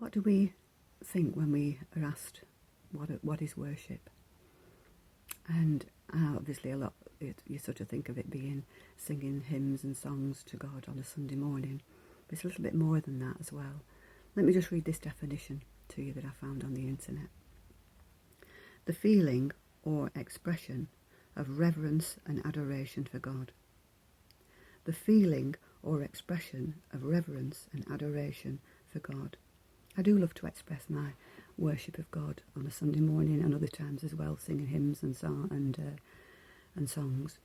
What do we think when we are asked what is worship? And obviously a lot, you sort of think of it being singing hymns and songs to God on a Sunday morning, but it's a little bit more than that as well. Let me just read this definition to you that I found on the internet. The feeling or expression of reverence and adoration for God. The feeling or expression of reverence and adoration for God. I do love to express my worship of God on a Sunday morning and other times as well, singing hymns and songs.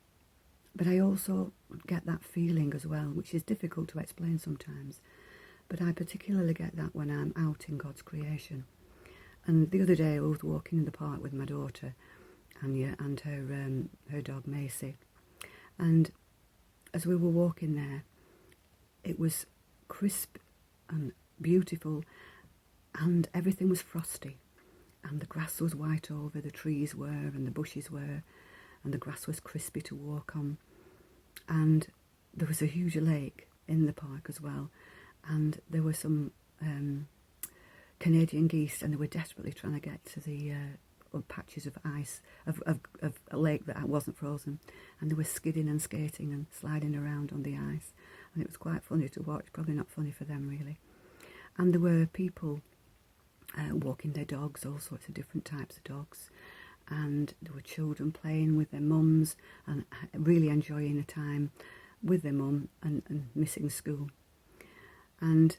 But I also get that feeling as well, which is difficult to explain sometimes. But I particularly get that when I'm out in God's creation. And the other day I was walking in the park with my daughter and her dog Macy. And as we were walking there, it was crisp and beautiful, and everything was frosty, and the grass was white over, the trees were, and the bushes were, and the grass was crispy to walk on. And there was a huge lake in the park as well, and there were some Canadian geese, and they were desperately trying to get to the patches of ice, of a lake that wasn't frozen, and they were skidding and skating and sliding around on the ice, and it was quite funny to watch, probably not funny for them really. And there were people walking their dogs, all sorts of different types of dogs, and there were children playing with their mums and really enjoying the time with their mum and missing school. And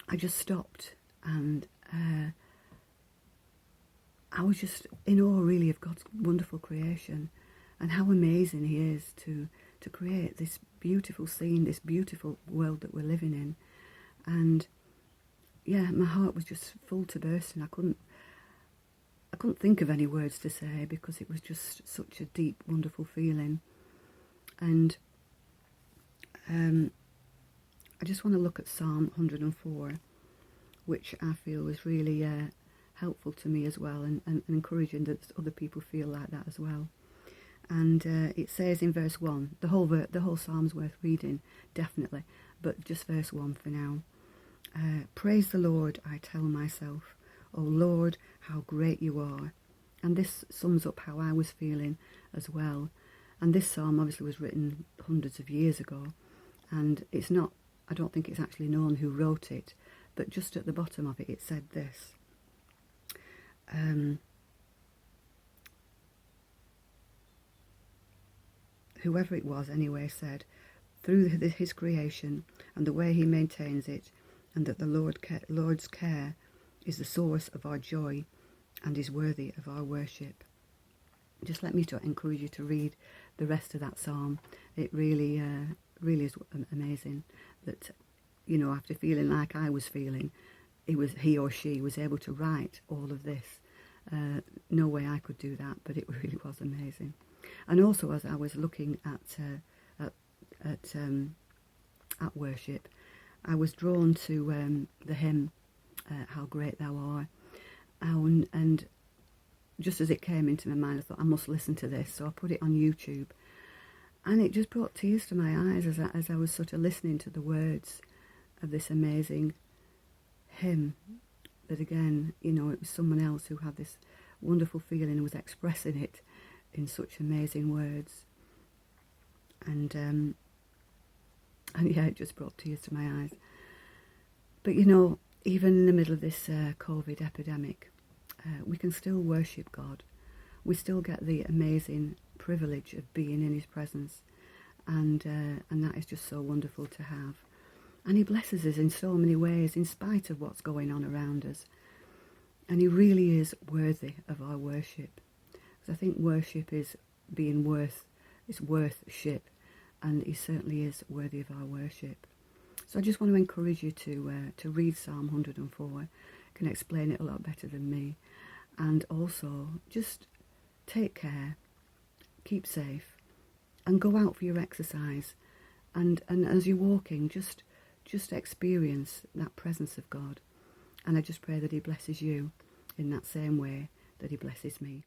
I just stopped, and I was just in awe really of God's wonderful creation and how amazing he is to create this beautiful scene, this beautiful world that we're living in. And yeah, my heart was just full to bursting. I couldn't think of any words to say because it was just such a deep, wonderful feeling. And I just want to look at Psalm 104, which I feel was really helpful to me as well, and encouraging that other people feel like that as well. And it says in verse 1, the whole psalm's worth reading, definitely, but just verse 1 for now. Praise the Lord, I tell myself. O Lord, how great you are. And this sums up how I was feeling as well. And this psalm obviously was written hundreds of years ago, and it's not, I don't think it's actually known who wrote it, but just at the bottom of it, it said this. Whoever it was anyway said, through his creation and the way he maintains it, and that the Lord's care is the source of our joy and is worthy of our worship. Just let me to encourage you to read the rest of that psalm. It really is amazing that, you know, after feeling like I was feeling, he or she was able to write all of this. No way I could do that, but it really was amazing. And also, as I was looking at worship, I was drawn to the hymn, How Great Thou Art, and just as it came into my mind, I thought I must listen to this, so I put it on YouTube, and it just brought tears to my eyes as I was sort of listening to the words of this amazing hymn. That again, you know, it was someone else who had this wonderful feeling and was expressing it in such amazing words. And yeah, it just brought tears to my eyes. But you know, even in the middle of this COVID epidemic, we can still worship God. We still get the amazing privilege of being in his presence, and that is just so wonderful to have. And he blesses us in so many ways, in spite of what's going on around us. And he really is worthy of our worship. Because I think worship is worth-ship, and he certainly is worthy of our worship. So I just want to encourage you to read Psalm 104. Can explain it a lot better than me. And also, just take care, keep safe, and go out for your exercise. And as you're walking, just experience that presence of God. And I just pray that he blesses you in that same way that he blesses me.